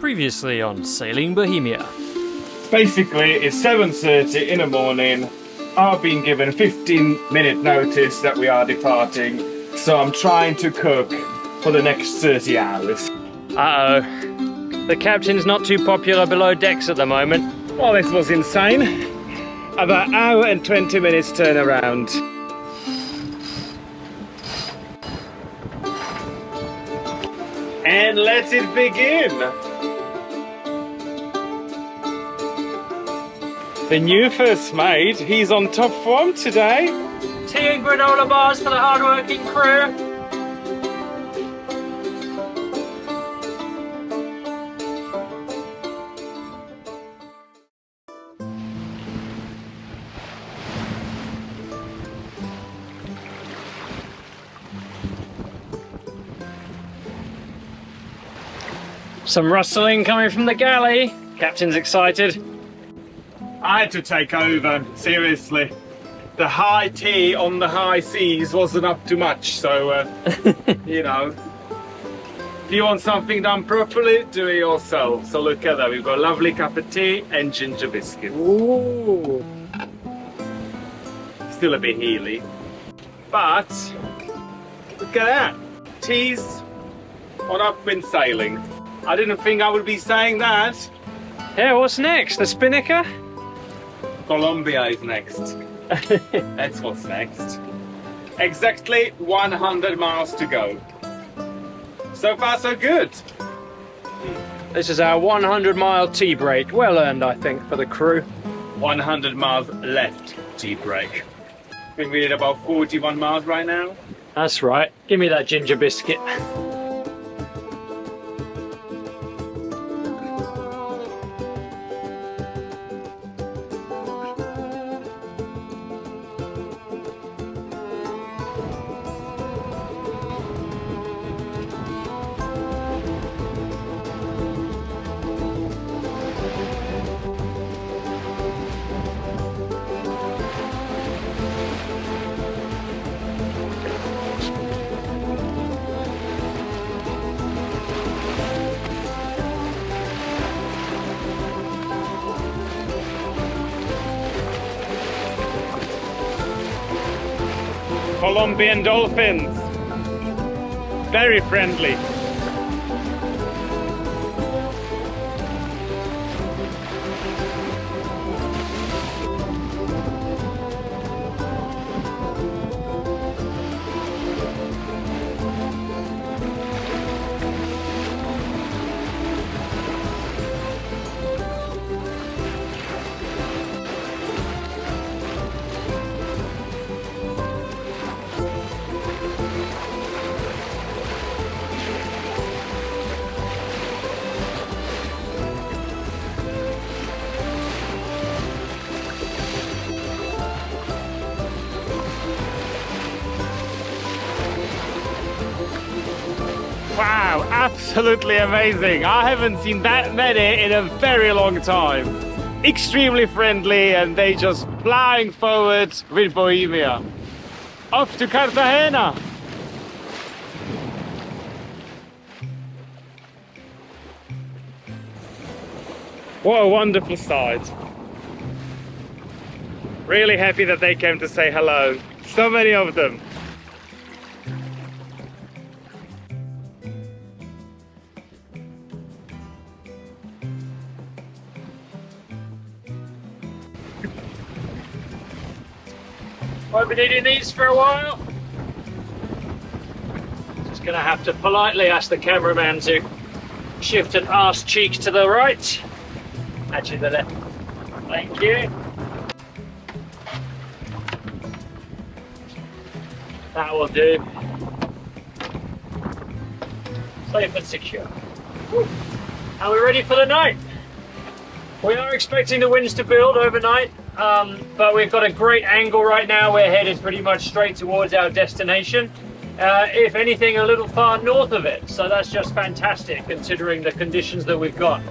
Previously on Sailing Bohemia. Basically, it's 7:30 in the morning. I've been given 15-minute notice that we are departing, so I'm trying to cook for the next 30 hours. Uh-oh. The captain's not too popular below decks at the moment. Well, this was insane. About hour and 20 minutes turnaround. And let it begin! The new first mate, he's on top form today. Tea and granola bars for the hard-working crew. Some rustling coming from the galley. Captain's excited. I had to take over, seriously. The high tea on the high seas wasn't up to much, so, you know. If you want something done properly, do it yourself. So look at that, we've got a lovely cup of tea and ginger biscuits. Ooh. Still a bit healy. But, look at that. Teas on upwind sailing. I didn't think I would be saying that. Yeah, what's next? The spinnaker? Colombia is next. That's what's next. Exactly 100 miles to go. So far, so good. This is our 100-mile tea break. Well earned, I think, for the crew. 100 miles left tea break. I think we did about 41 miles right now. That's right. Give me that ginger biscuit. Colombian dolphins. Very friendly. Wow, absolutely amazing. I haven't seen that many in a very long time. Extremely friendly, and they just flying forward with Bohemia. Off to Cartagena. What a wonderful sight. Really happy that they came to say hello. So many of them. Won't be needing these for a while. Just gonna have to politely ask the cameraman to shift an arse cheek to the right. Actually the left. Thank you. That will do. Safe and secure. Woo. And we're ready for the night. We are expecting the winds to build overnight. But we've got a great angle right now. We're headed pretty much straight towards our destination. If anything, a little far north of it. So that's just fantastic considering the conditions that we've got.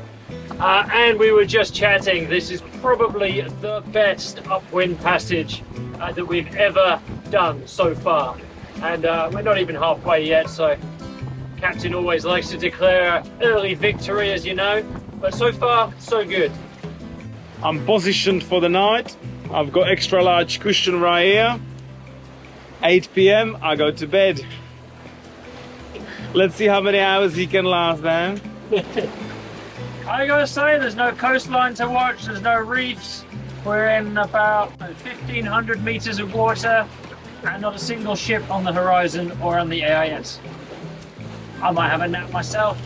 And we were just chatting. This is probably the best upwind passage that we've ever done so far. And we're not even halfway yet, so Captain always likes to declare early victory, as you know, but so far, so good. I'm positioned for the night. I've got extra large cushion right here. 8 p.m. I go to bed. Let's see how many hours he can last now. I gotta say, there's no coastline to watch, there's no reefs. We're in about 1,500 meters of water and not a single ship on the horizon or on the AIS. I might have a nap myself.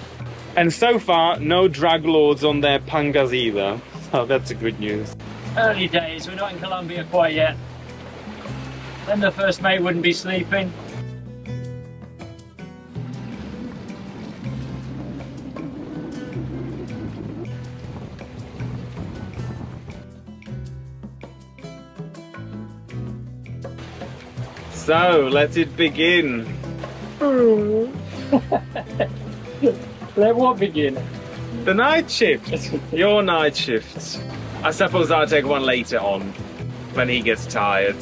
And so far, no drug lords on their pangas either. So that's a good news. Early days, we're not in Colombia quite yet. Then the first mate wouldn't be sleeping. So, let it begin. Let what begin? The night shift. Your night shift. I suppose I'll take one later on, when he gets tired.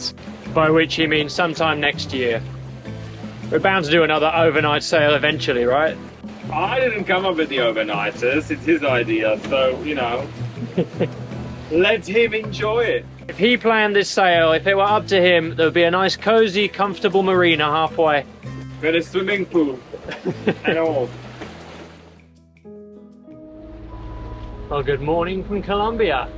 By which he means sometime next year. We're bound to do another overnight sail eventually, right? I didn't come up with the overnighters, it's his idea, so, you know, let him enjoy it. If he planned this sail, if it were up to him, there would be a nice, cozy, comfortable marina halfway. With a swimming pool and all. Well, good morning from Colombia.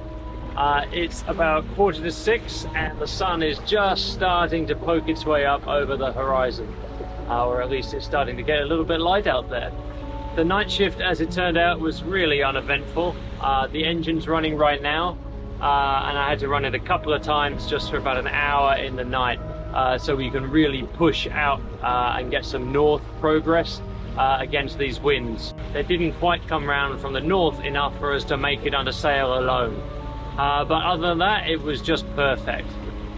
It's about 5:45 and the sun is just starting to poke its way up over the horizon. Or at least it's starting to get a little bit light out there. The night shift, as it turned out, was really uneventful. The engine's running right now, and I had to run it a couple of times just for about an hour in the night, so we can really push out and get some north progress against these winds. They didn't quite come round from the north enough for us to make it under sail alone. But other than that, it was just perfect.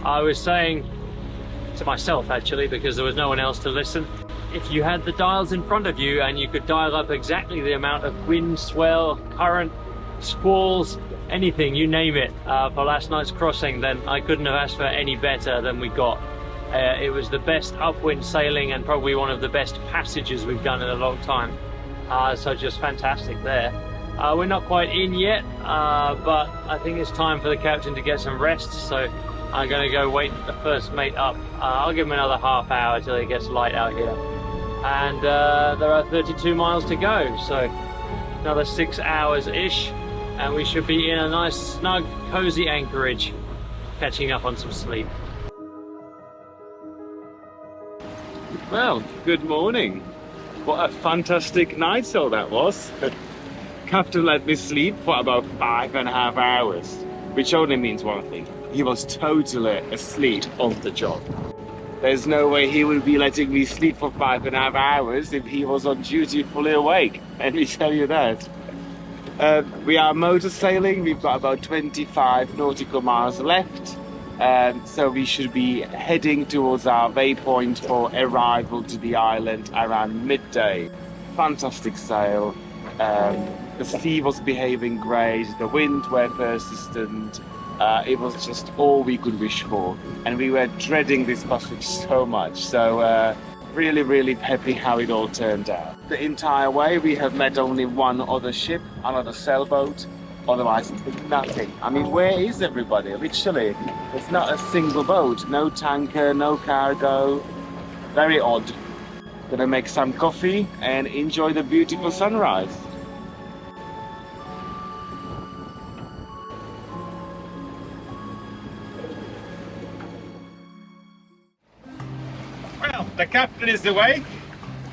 I was saying to myself, actually, because there was no one else to listen, if you had the dials in front of you and you could dial up exactly the amount of wind, swell, current, squalls, anything, you name it, for last night's crossing, then I couldn't have asked for any better than we got. It was the best upwind sailing and probably one of the best passages we've done in a long time. So just fantastic there. We're not quite in yet, but I think it's time for the captain to get some rest, so I'm going to go wait the first mate up. I'll give him another half hour till it gets light out here. And there are 32 miles to go, so another 6 hours-ish, and we should be in a nice, snug, cozy anchorage, catching up on some sleep. Well, good morning. What a fantastic night sail that was. Captain let me sleep for about 5.5 hours, which only means one thing. He was totally asleep on the job. There's no way he would be letting me sleep for 5.5 hours if he was on duty fully awake, let me tell you that. We are motor sailing, we've got about 25 nautical miles left, so we should be heading towards our waypoint for arrival to the island around midday. Fantastic sail. The sea was behaving great, the winds were persistent, it was just all we could wish for. And we were dreading this passage so much, so really, really happy how it all turned out. The entire way we have met only one other ship, another sailboat, otherwise nothing. I mean, where is everybody? Literally, there's not a single boat, no tanker, no cargo, very odd. Gonna make some coffee and enjoy the beautiful sunrise. Well, the captain is awake.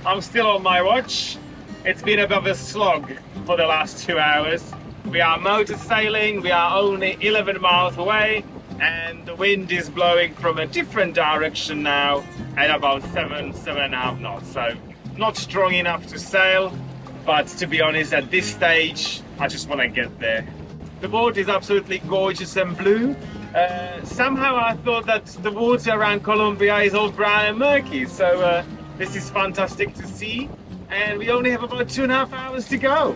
I'm still on my watch. It's been a bit of a slog for the last 2 hours. We are motor sailing, we are only 11 miles away, and the wind is blowing from a different direction now at about 7.5 knots. So not strong enough to sail, but to be honest, at this stage, I just want to get there. The boat is absolutely gorgeous and blue. Somehow I thought that the water around Colombia is all brown and murky, so this is fantastic to see, and we only have about 2.5 hours to go.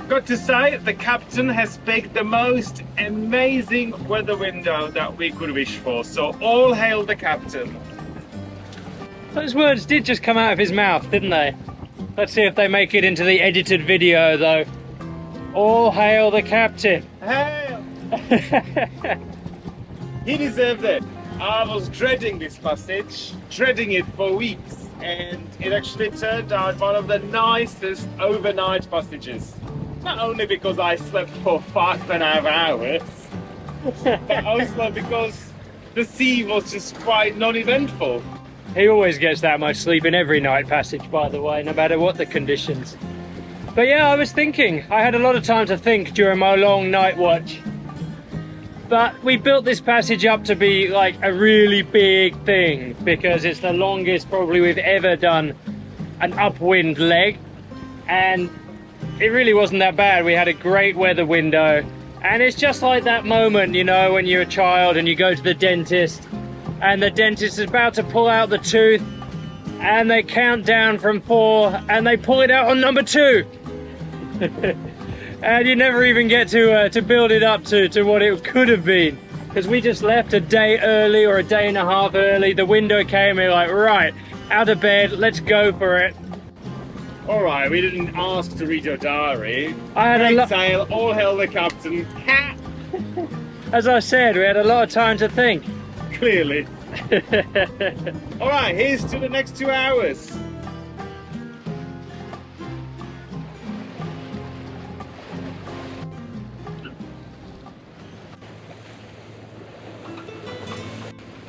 Got to say, the captain has picked the most amazing weather window that we could wish for, so all hail the captain. Those words did just come out of his mouth, didn't they? Let's see if they make it into the edited video though. All hail the captain. Hail! He deserved it. I was dreading this passage, dreading it for weeks, and it actually turned out one of the nicest overnight passages. Not only because I slept for 5.5 hours, but also because the sea was just quite non-eventful. He always gets that much sleep in every night passage, by the way, no matter what the conditions. But yeah, I was thinking, I had a lot of time to think during my long night watch. But we built this passage up to be like a really big thing because it's the longest probably we've ever done an upwind leg. And it really wasn't that bad. We had a great weather window. And it's just like that moment, you know, when you're a child and you go to the dentist and the dentist is about to pull out the tooth and they count down from 4 and they pull it out on number 2. And you never even get to build it up to what it could have been. Because we just left a day early or a day and a half early. The window came and we were like, right, out of bed, let's go for it. All right, we didn't ask to read your diary. I had Great sail, all hail the captain. As I said, we had a lot of time to think. Clearly. All right, here's to the next 2 hours.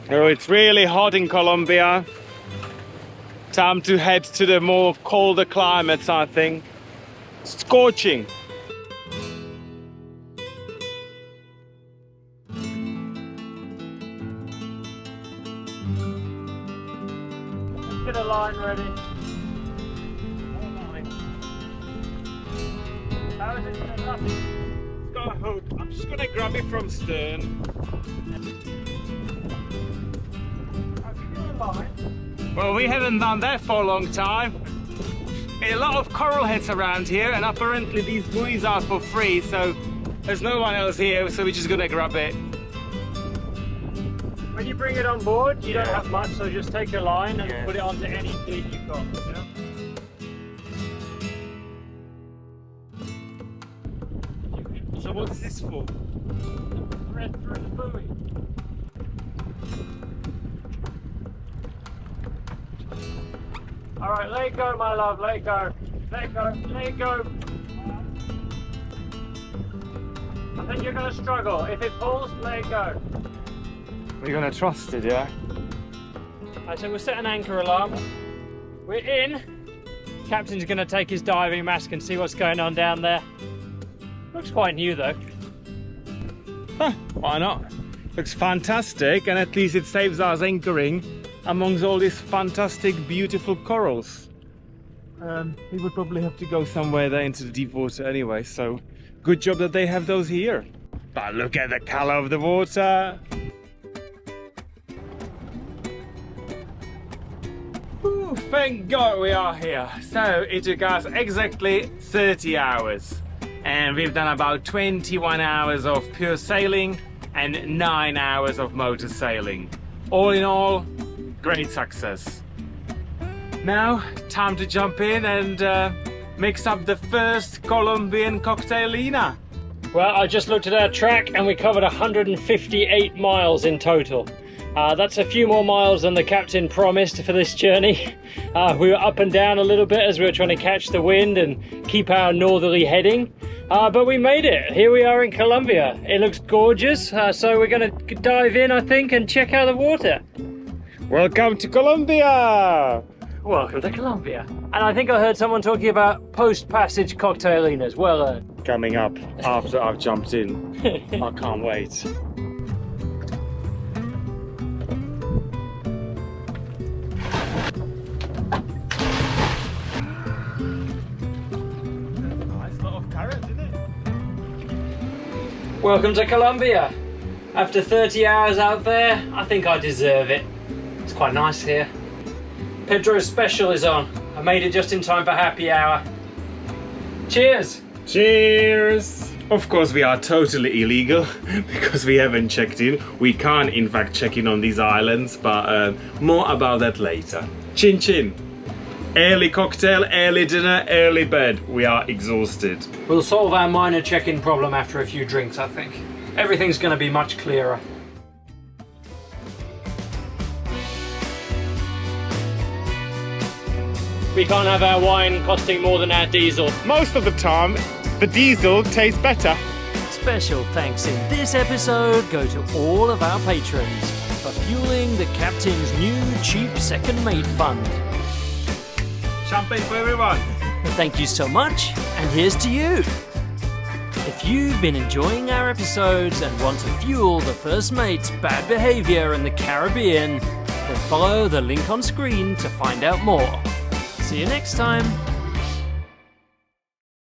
Oh, it's really hot in Colombia. Time to head to the more colder climates, I think. Scorching. Get a line ready. How is it set up? It's got a hook. I'm just gonna grab it from stern. Well, we haven't done that for a long time. A lot of coral heads around here, and apparently these buoys are for free, so there's no one else here, so we're just gonna grab it. When you bring it on board, you don't have much, so just take your line and put it onto any feed you've got. Yeah? So what's this for? Thread through the buoy. All right, let it go, my love, let it go. Let it go, let it go. I think you're gonna struggle. If it pulls, let it go. We're gonna trust it, yeah? Alright, so we'll set an anchor alarm. We're in. Captain's gonna take his diving mask and see what's going on down there. Looks quite new though. Huh, why not? Looks fantastic, and at least it saves us anchoring amongst all these fantastic, beautiful corals. We would probably have to go somewhere there into the deep water anyway, so good job that they have those here. But look at the color of the water. Ooh, thank God we are here. So it took us exactly 30 hours. And we've done about 21 hours of pure sailing and 9 hours of motor sailing. All in all, great success. Now, time to jump in and mix up the first Colombian cocktailina. Well, I just looked at our track and we covered 158 miles in total. That's a few more miles than the captain promised for this journey. We were up and down a little bit as we were trying to catch the wind and keep our northerly heading. But we made it. Here we are in Colombia. It looks gorgeous. So we're going to dive in, I think, and check out the water. Welcome to Colombia! Welcome to Colombia. And I think I heard someone talking about post-passage cocktailinas. Well earned. Coming up after I've jumped in. I can't wait. Welcome to Colombia. After 30 hours out there, I think I deserve it. It's quite nice here. Pedro's special is on. I made it just in time for happy hour. Cheers! Cheers! Of course we are totally illegal because we haven't checked in. We can't in fact check in on these islands, but more about that later. Chin chin! Early cocktail, early dinner, early bed. We are exhausted. We'll solve our minor check-in problem after a few drinks, I think. Everything's going to be much clearer. We can't have our wine costing more than our diesel. Most of the time, the diesel tastes better. Special thanks in this episode go to all of our patrons for fueling the captain's new cheap second-mate fund. Champagne for everyone. Thank you so much, and here's to you. If you've been enjoying our episodes and want to fuel the first mate's bad behavior in the Caribbean, then follow the link on screen to find out more. See you next time.